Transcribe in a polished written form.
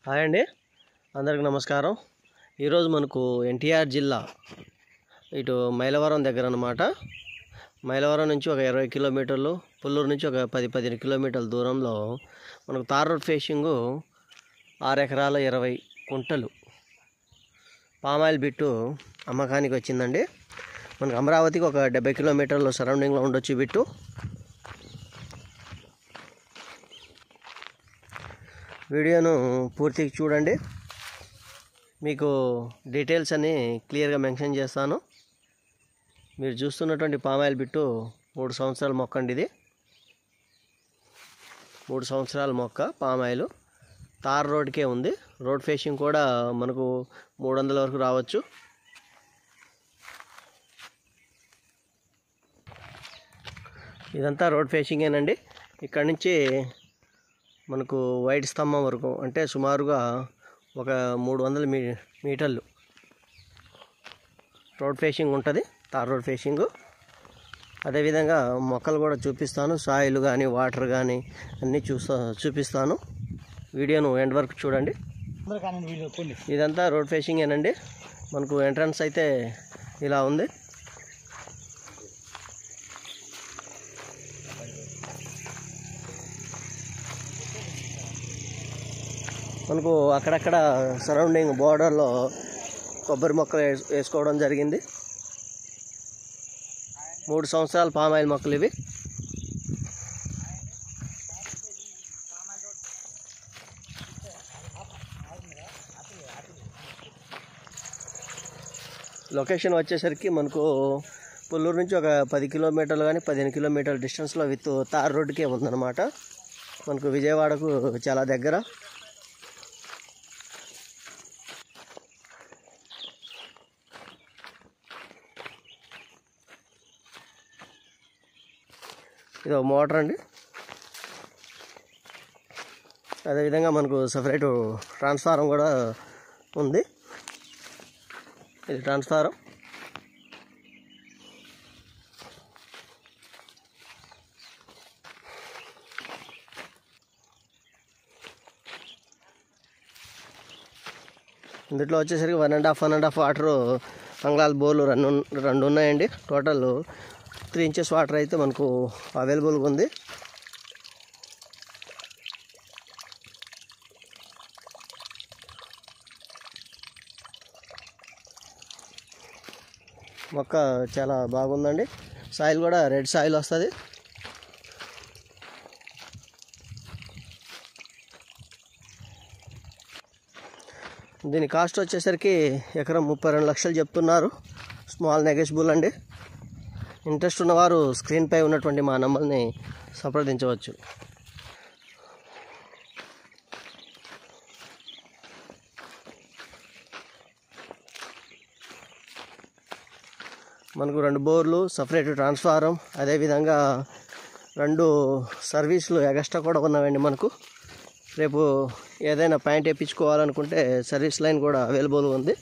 Hi అండి, అందరికి నమస్కారం. ఈరోజు మనకు ఎన్టీఆర్ జిల్లా ఇటు మైలవరం దగ్గర అన్నమాట. మైలవరం నుంచి ఒక 20 కిలోమీటర్లు, పుల్లూరు నుంచి ఒక 10-15 కిలోమీటర్ల దూరంలో మనకు తార్ రోడ్ ఫేషింగు 6 ఎకరాల 20 కుంటలు పామాయిల్ బిట్టు అమ్మకానికి వచ్చిందండి. మనకు అమరావతికి ఒక 70 కిలోమీటర్లు సరౌండింగ్లో ఉండొచ్చు బిట్టు. వీడియోను పూర్తిగా చూడండి, మీకు డీటెయిల్స్ అన్నీ క్లియర్గా మెన్షన్ చేస్తాను. మీరు చూస్తున్నటువంటి పామాయిల్ బిట్టు 3 సంవత్సరాల మొక్క అండి. ఇది 3 సంవత్సరాల మొక్క పామాయిల్ తార్ రోడ్కే ఉంది. రోడ్ ఫేషింగ్ కూడా మనకు 300 వరకు రావచ్చు. ఇదంతా రోడ్ ఫేషింగేనండి. ఇక్కడ నుంచి మనకు వైట్ స్తంభం వరకు అంటే సుమారుగా ఒక 300 మీటర్లు రోడ్ ఫేషింగ్ ఉంటుంది, తార్ రోడ్ ఫేషింగ్. అదేవిధంగా మొక్కలు కూడా చూపిస్తాను, సాయిల్ కానీ వాటర్ కానీ అన్నీ చూపిస్తాను. వీడియోను ఎండ్ వరకు చూడండి. ఇదంతా రోడ్ ఫేషింగేనండి. మనకు ఎంట్రన్స్ అయితే ఇలా ఉంది. మనకు అక్కడక్కడ సరౌండింగ్ బోర్డర్లో కొబ్బరి మొక్కలు వేసుకోవడం జరిగింది. 3 సంవత్సరాల పామాయిల్ మొక్కలు ఇవి. లొకేషన్ వచ్చేసరికి మనకు పుల్లూరు నుంచి ఒక 10 కిలోమీటర్లు కానీ 15 కిలోమీటర్ల డిస్టెన్స్లో విత్ తార్ రోడ్డుకే ఉందన్నమాట. మనకు విజయవాడకు చాలా దగ్గర. ఇది ఒక మోటార్ అండి. అదేవిధంగా మనకు సపరేటు ట్రాన్స్ఫారం కూడా ఉంది. ఇది ట్రాన్స్ఫారం. ఇందులో వచ్చేసరికి 1.5 వాటరు అంగళాల బోర్లు రెండు ఉన్నాయండి. టోటల్ 3 ఇంచెస్ వాటర్ అయితే మనకు అవైలబుల్గా ఉంది. మొక్క చాలా బాగుందండి. సాయిల్ కూడా రెడ్ సాయిల్ వస్తుంది. దీని కాస్ట్ వచ్చేసరికి ఎకరం 32 లక్షలు చెప్తున్నారు. స్మాల్ నెగోషియబుల్ అండి. ఇంట్రెస్ట్ ఉన్నవారు స్క్రీన్పై ఉన్నటువంటి మా నంబర్ని సంప్రదించవచ్చు. మనకు 2 బోర్లు, సపరేట్ ట్రాన్స్ఫారం, అదేవిధంగా 2 సర్వీసులు ఎగస్ట్రా కూడా ఉన్నాయండి. మనకు రేపు ఏదైనా పాయింట్ వేయించుకోవాలనుకుంటే సర్వీస్ లైన్ కూడా అవైలబుల్ ఉంది.